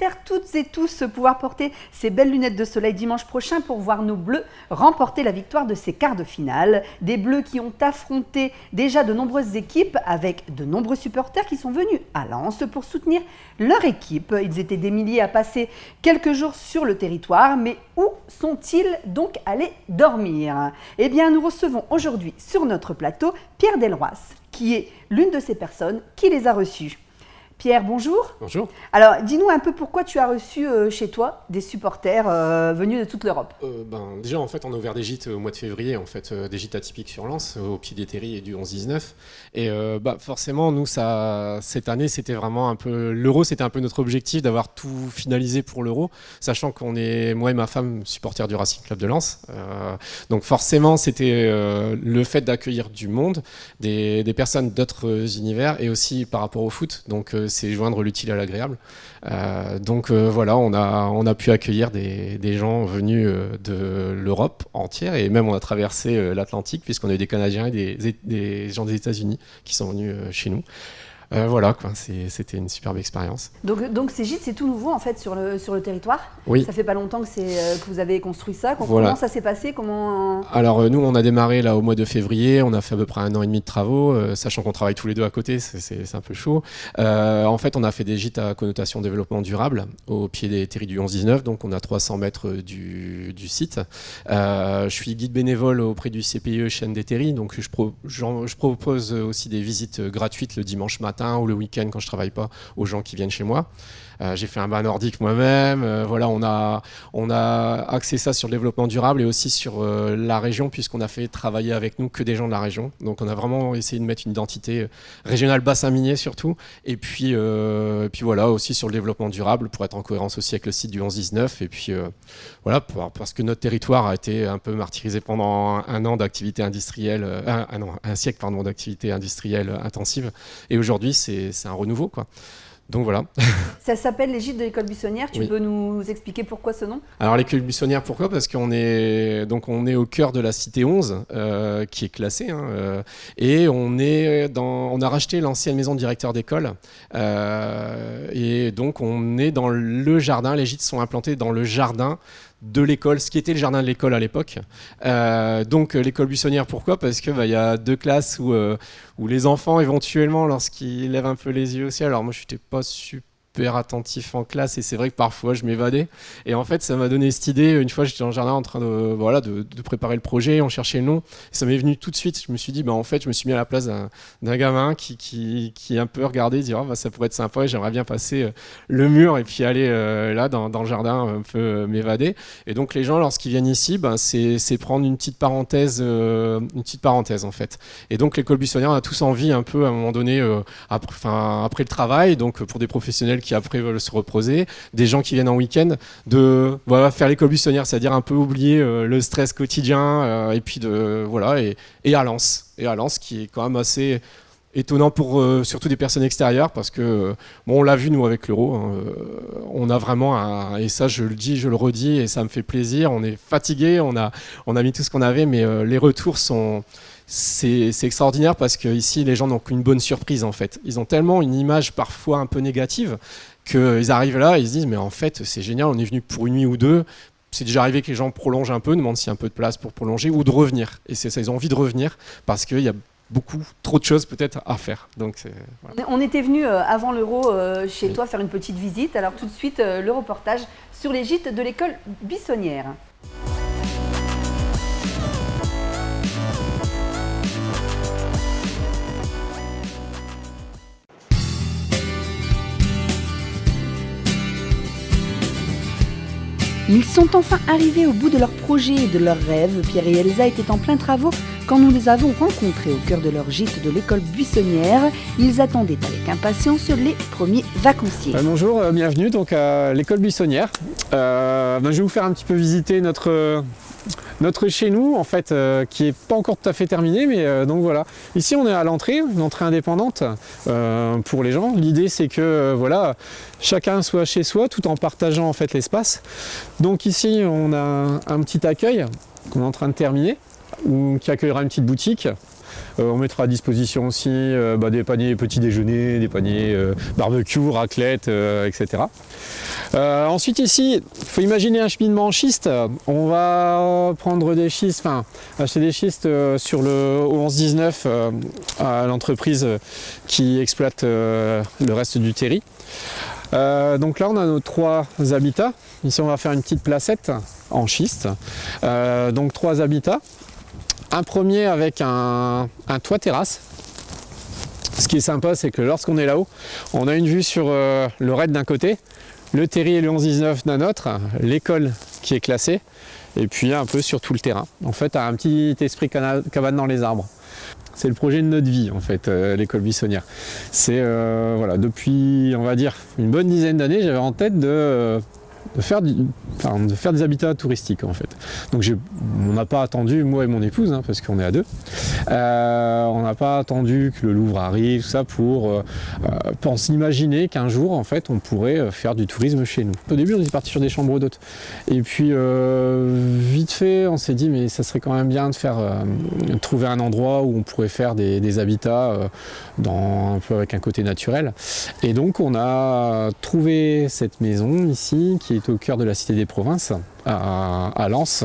espère toutes et tous pouvoir porter ces belles lunettes de soleil dimanche prochain pour voir nos Bleus remporter la victoire de ces quarts de finale. Des Bleus qui ont affronté déjà de nombreuses équipes avec de nombreux supporters qui sont venus à Lens pour soutenir leur équipe. Ils étaient des milliers à passer quelques jours sur le territoire, mais où sont-ils donc allés dormir? Eh bien, nous recevons aujourd'hui sur notre plateau Pierre Delrois, qui est l'une de ces personnes qui les a reçus. Pierre, bonjour. Bonjour. Alors, dis-nous un peu pourquoi tu as reçu chez toi des supporters venus de toute l'Europe. Déjà, en fait, on a ouvert des gîtes au mois de février, en fait, des gîtes atypiques sur Lens, au pied des terris et du 11-19. Et forcément, nous, cette année, c'était vraiment un peu... L'Euro, c'était un peu notre objectif d'avoir tout finalisé pour l'Euro, sachant qu'on est, moi et ma femme, supporters du Racing Club de Lens. Donc forcément, c'était le fait d'accueillir du monde, des personnes d'autres univers, et aussi par rapport au foot. Donc c'est joindre l'utile à l'agréable. Voilà, on a pu accueillir des gens venus de l'Europe entière, et même on a traversé l'Atlantique, puisqu'on a eu des Canadiens et des gens des États-Unis qui sont venus chez nous. Voilà, quoi, c'était une superbe expérience. Donc ces gîtes, c'est tout nouveau en fait sur le territoire. Oui. Ça fait pas longtemps que vous avez construit ça. Voilà. Comment ça s'est passé? Alors nous, on a démarré là au mois de février. On a fait à peu près 1 an et demi de travaux, sachant qu'on travaille tous les deux à côté, c'est un peu chaud. En fait, on a fait des gîtes à connotation développement durable au pied des terris du 11-19, donc on a 300 mètres du site. Je suis guide bénévole auprès du CPIE Chaîne des Terris, donc je propose aussi des visites gratuites le dimanche matin ou le week-end quand je travaille pas aux gens qui viennent chez moi. J'ai fait un bain nordique moi-même. Voilà, on a axé ça sur le développement durable et aussi sur la région, puisqu'on a fait travailler avec nous que des gens de la région. Donc on a vraiment essayé de mettre une identité régionale bassin minier surtout. Et puis voilà, aussi sur le développement durable pour être en cohérence aussi avec le site du 11-19. Et puis voilà, parce que notre territoire a été un peu martyrisé pendant un an d'activité industrielle, un siècle pardon, d'activité industrielle intensive. Et aujourd'hui, c'est un renouveau, quoi. Donc voilà. Ça s'appelle les gîtes de l'école buissonnière. Tu Oui. peux nous expliquer pourquoi ce nom? Alors l'école buissonnière, pourquoi? Parce qu'on est au cœur de la cité 11, qui est classée, et on a racheté l'ancienne maison de directeur d'école, et donc on est dans le jardin. Les gîtes sont implantés dans le jardin de l'école, ce qui était le jardin de l'école à l'époque. Donc l'école buissonnière, pourquoi? Parce que y a 2 classes où les enfants éventuellement, lorsqu'ils lèvent un peu les yeux au ciel, alors moi je n'étais pas super attentif en classe, et c'est vrai que parfois je m'évadais, et en fait ça m'a donné cette idée. Une fois j'étais dans le jardin en train de préparer le projet, on cherchait le nom, et ça m'est venu tout de suite. Je me suis dit en fait je me suis mis à la place d'un gamin qui un peu regardait, dit ça pourrait être sympa, et j'aimerais bien passer le mur et puis aller là dans le jardin un peu m'évader. Et donc les gens, lorsqu'ils viennent ici, c'est prendre une petite parenthèse en fait. Et donc l'école buissonnière, on a tous envie un peu à un moment donné après le travail, donc pour des professionnels qui après veulent se reposer, des gens qui viennent en week-end, de faire l'école buissonnière, c'est-à-dire un peu oublier le stress quotidien, et puis et à Lens qui est quand même assez étonnant pour surtout des personnes extérieures, parce que on l'a vu nous avec l'Euro, on a vraiment et ça je le dis, je le redis, et ça me fait plaisir. On est fatigué, on a mis tout ce qu'on avait, mais les retours c'est extraordinaire, parce que ici les gens n'ont qu'une bonne surprise en fait. Ils ont tellement une image parfois un peu négative qu'ils arrivent là et ils se disent mais en fait c'est génial, on est venu pour une nuit ou deux. C'est déjà arrivé que les gens prolongent un peu, demandent s'il y a un peu de place pour prolonger ou de revenir. Et c'est ça, ils ont envie de revenir parce qu'il y a trop de choses peut-être à faire. Donc voilà. On était venu avant l'Euro chez toi faire une petite visite. Alors tout de suite le reportage sur les gîtes de l'école buissonnière. Ils sont enfin arrivés au bout de leur projet et de leurs rêves. Pierre et Elsa étaient en plein travaux quand nous les avons rencontrés au cœur de leur gîte de l'école buissonnière. Ils attendaient avec impatience les premiers vacanciers. Bonjour, bienvenue donc à l'école buissonnière. Je vais vous faire un petit peu visiter notre chez nous en fait, qui n'est pas encore tout à fait terminé, mais donc voilà. Ici on est à l'entrée, une entrée indépendante pour les gens. L'idée c'est que chacun soit chez soi tout en partageant en fait l'espace. Donc ici on a un petit accueil qu'on est en train de terminer, qui accueillera une petite boutique On mettra à disposition aussi des paniers petit déjeuner, des paniers barbecue, raclette, etc. Ensuite ici, il faut imaginer un cheminement en schiste. On va prendre des schistes, acheter des schistes sur le 11-19 à l'entreprise qui exploite le reste du terri. Donc là on a nos 3 habitats. Ici on va faire une petite placette en schiste. Donc 3 habitats. Un premier avec un toit terrasse. Ce qui est sympa, c'est que lorsqu'on est là-haut, on a une vue sur le raid d'un côté, le terri et le 11-19 d'un autre, l'école qui est classée, et puis un peu sur tout le terrain. En fait, un petit esprit cabane dans les arbres. C'est le projet de notre vie, en fait, l'école buissonnière. C'est, depuis, on va dire, une bonne dizaine d'années, j'avais en tête de faire des habitats touristiques, en fait. Donc on n'a pas attendu, moi et mon épouse, parce qu'on est à 2, on n'a pas attendu que le Louvre arrive, tout ça, pour s'imaginer qu'un jour, en fait, on pourrait faire du tourisme chez nous. Au début, on est parti sur des chambres d'hôtes. Et puis, vite fait, on s'est dit, mais ça serait quand même bien de trouver un endroit où on pourrait faire des habitats un peu avec un côté naturel. Et donc, on a trouvé cette maison ici, qui est au cœur de la Cité des Provinces, à Lens.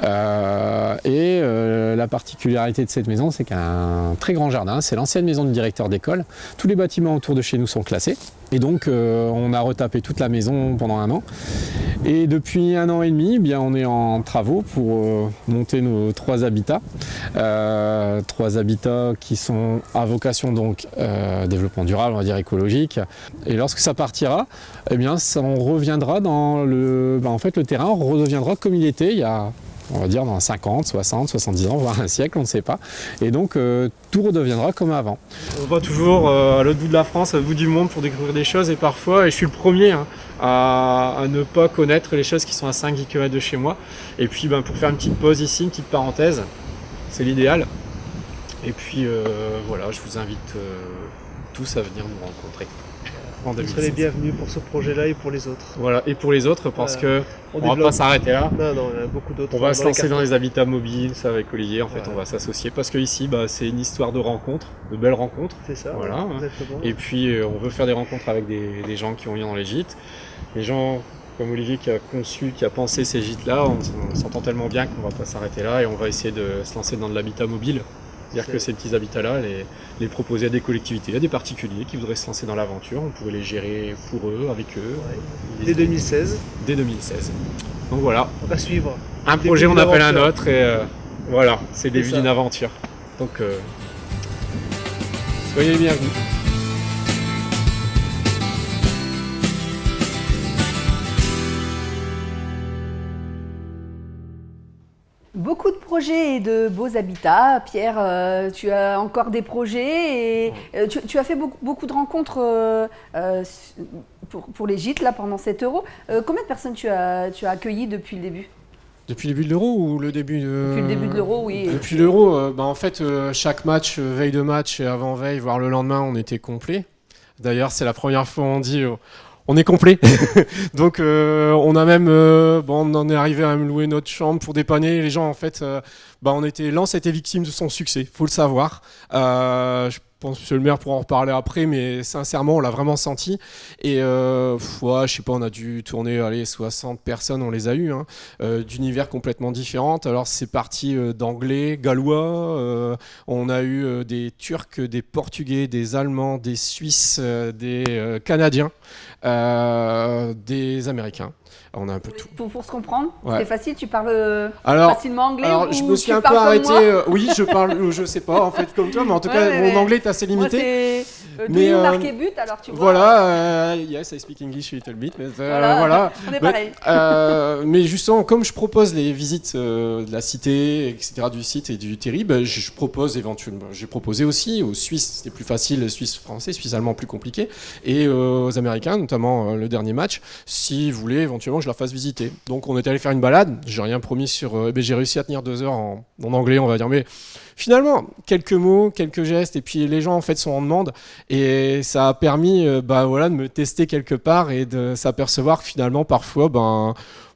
La particularité de cette maison, c'est qu'il y a un très grand jardin. C'est l'ancienne maison du directeur d'école. Tous les bâtiments autour de chez nous sont classés. Et donc, on a retapé toute la maison pendant 1 an. Et depuis 1 an et demi, on est en travaux pour monter nos 3 habitats. 3 habitats qui sont à vocation donc développement durable, on va dire écologique. Et lorsque ça partira, on reviendra dans le terrain redeviendra comme il était il y a, on va dire, dans 50, 60, 70 ans, voire un siècle, on ne sait pas. Et donc, tout redeviendra comme avant. On va toujours à l'autre bout de la France, à l'autre bout du monde pour découvrir des choses. Et parfois, et je suis le premier à ne pas connaître les choses qui sont à 5-10 km de chez moi. Et puis, pour faire une petite pause ici, une petite parenthèse, c'est l'idéal. Et puis, je vous invite tous à venir nous rencontrer. Vous serez les bienvenus pour ce projet-là et pour les autres. Voilà, et pour les autres, parce que on va pas s'arrêter là. Non, il y a beaucoup d'autres. On va se lancer dans les habitats mobiles, ça avec Olivier, en fait, on va s'associer, parce que ici, c'est une histoire de rencontres, de belles rencontres. C'est ça, voilà. Exactement. Et puis, on veut faire des rencontres avec des gens qui ont rien dans les gîtes. Les gens comme Olivier qui a conçu, qui a pensé ces gîtes-là, on s'entend tellement bien qu'on va pas s'arrêter là, et on va essayer de se lancer dans de l'habitat mobile. C'est-à-dire que ces petits habitats-là, les proposer à des collectivités, à des particuliers qui voudraient se lancer dans l'aventure. On pourrait les gérer pour eux, avec eux. Ouais. Dès 2016. Dès 2016. Donc voilà. On va suivre. Un projet, on appelle un autre, et voilà, c'est le début d'une aventure. Donc, soyez les bienvenus. Beaucoup de projets et de beaux habitats. Pierre, tu as encore des projets et tu as fait beaucoup de rencontres pour les gîtes là, pendant 7 €. Combien de personnes tu as accueilli depuis le début ? Depuis le début de l'Euro ou le début de... Depuis le début de l'Euro, oui. Depuis l'Euro, en fait, chaque match, veille de match et avant-veille, voire le lendemain, on était complet. D'ailleurs, c'est la première fois on dit... on est complet. Donc on a même on en est arrivé à même louer notre chambre pour dépanner les gens. En fait, Lens était victime de son succès, faut le savoir. Je pense que M. le maire pourra en reparler après, mais sincèrement, on l'a vraiment senti. Et je sais pas, on a dû tourner 60 personnes, on les a eues, d'univers complètement différents. Alors c'est parti d'anglais, gallois, on a eu des Turcs, des Portugais, des Allemands, des Suisses, des Canadiens, des Américains. On a un peu tout. Pour se comprendre, ouais. C'est facile, tu parles facilement anglais alors, ou je me suis tu un peu parles comme arrêté. moi Oui, je parle, je sais pas en fait comme toi, mais en tout cas, mon anglais est assez limité. Moi, c'est mais marqué but, alors tu vois. Voilà, yes, I speak English a little bit, mais voilà. On est pareil. Mais justement, comme je propose les visites de la cité, etc., du site et du terri, je propose éventuellement. J'ai proposé aussi aux Suisses, c'était plus facile, Suisse français, Suisse allemand plus compliqué, et aux Américains, notamment le dernier match, s'ils voulaient éventuellement je leur fasse visiter. Donc on est allé faire une balade, j'ai rien promis sur... j'ai réussi à tenir 2 heures en anglais, on va dire, mais finalement, quelques mots, quelques gestes, et puis les gens en fait sont en demande, et ça a permis de me tester quelque part et de s'apercevoir que finalement parfois,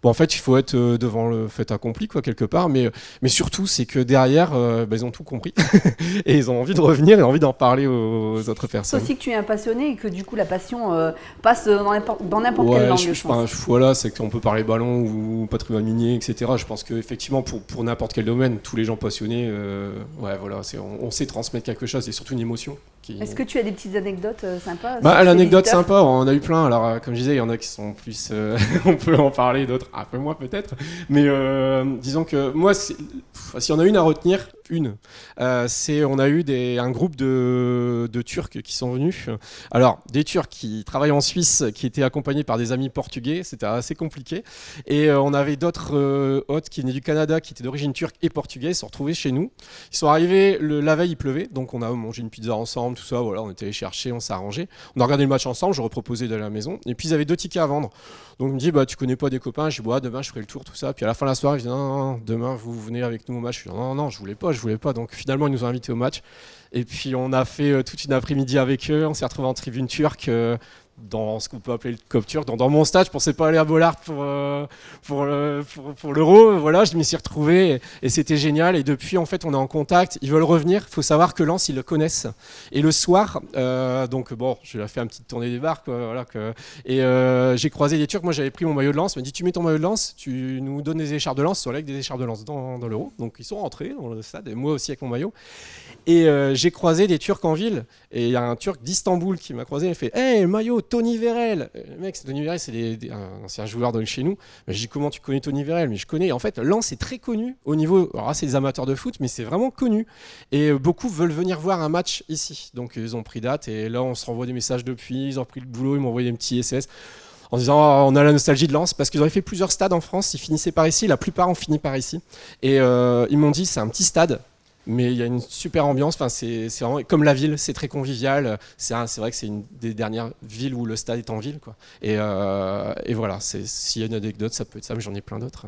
Bon, en fait, il faut être devant le fait accompli, quoi, quelque part. Mais surtout, c'est que derrière, ils ont tout compris. Et ils ont envie de revenir et envie d'en parler aux autres C'est personnes. aussi que tu es un passionné et que du coup la passion passe dans n'importe quelle langue, je pense. Voilà, c'est qu'on peut parler ballon ou patrimoine minier, etc. Je pense qu'effectivement, pour n'importe quel domaine, tous les gens passionnés, voilà, on sait transmettre quelque chose et surtout une émotion. Est-ce que tu as des petites anecdotes sympas? L'anecdote sympa, on en a eu plein. Alors, comme je disais, il y en a qui sont plus. On peut en parler, d'autres un peu moins peut-être. Mais disons que moi, si on a une à retenir, on a eu un groupe de Turcs qui sont venus. Alors, des Turcs qui travaillent en Suisse, qui étaient accompagnés par des amis portugais, c'était assez compliqué. Et on avait d'autres hôtes qui venaient du Canada, qui étaient d'origine turque et portugaise, ils se sont retrouvés chez nous. Ils sont arrivés, la veille il pleuvait, donc on a mangé une pizza ensemble, tout ça, voilà, on était allés chercher, on s'est arrangé. On a regardé le match ensemble, je reproposais d'aller à la maison. Et puis ils avaient 2 tickets à vendre. Donc il me dit, tu connais pas des copains? Je dis, demain je ferai le tour, tout ça. Puis à la fin de la soirée, je dis, non, demain vous venez avec nous au match. Je dis, non, je voulais pas. Donc finalement, ils nous ont invités au match. Et puis on a fait toute une après-midi avec eux. On s'est retrouvés en tribune turque dans ce qu'on peut appeler le COP turc. Dans mon stade, je pensais pas aller à Bollaert pour l'Euro. Voilà, je m'y suis retrouvé et c'était génial. Et depuis, en fait, on est en contact. Ils veulent revenir. Il faut savoir que Lens, ils le connaissent. Et le soir, je lui ai fait une petite tournée des bars, quoi, voilà, et j'ai croisé des Turcs. Moi, j'avais pris mon maillot de Lens. Il m'a dit, tu mets ton maillot de Lens, tu nous donnes des écharpes de Lens. Ils sont allés avec des écharpes de Lens dans l'Euro. Donc, ils sont rentrés dans le stade. Et moi aussi avec mon maillot. Et j'ai croisé des Turcs en ville. Et il y a un Turc d'Istanbul qui m'a croisé. Il fait, hey, maillot Tony Vérel. Le mec, Tony Vérel, c'est un ancien joueur de chez nous. Mais je dis, comment tu connais Tony Vérel? Mais je connais. En fait, Lens est très connu au niveau. Alors là, c'est des amateurs de foot, mais c'est vraiment connu. Et beaucoup veulent venir voir un match ici. Donc ils ont pris date. Et là, on se renvoie des messages depuis. Ils ont pris le boulot. Ils m'ont envoyé des petits SS en disant, on a la nostalgie de Lens. Parce qu'ils auraient fait plusieurs stades en France. Ils finissaient par ici. La plupart ont fini par ici. Et ils m'ont dit, c'est un petit stade. Mais il y a une super ambiance, enfin, c'est vraiment comme la ville, c'est très convivial. C'est vrai que c'est une des dernières villes où le stade est en ville, quoi. Et voilà, s'il y a une anecdote, ça peut être ça, mais j'en ai plein d'autres.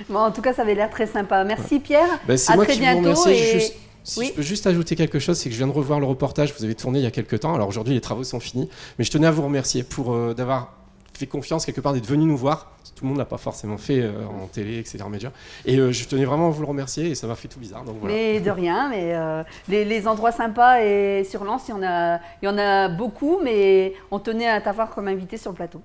Bon, en tout cas, ça avait l'air très sympa. Merci Pierre, c'est à moi très qui bientôt. vous remercie. Oui. Je peux juste ajouter quelque chose, c'est que je viens de revoir le reportage que vous avez tourné il y a quelques temps. Alors aujourd'hui, les travaux sont finis, mais je tenais à vous remercier pour d'avoir fait confiance quelque part, d'être venu nous voir. Tout le monde n'a pas forcément fait en télé, etc. médias. Et je tenais vraiment à vous le remercier et ça m'a fait tout bizarre. Donc voilà. Mais de rien, mais les endroits sympas et sur Lens, il y en a beaucoup, mais on tenait à t'avoir comme invité sur le plateau.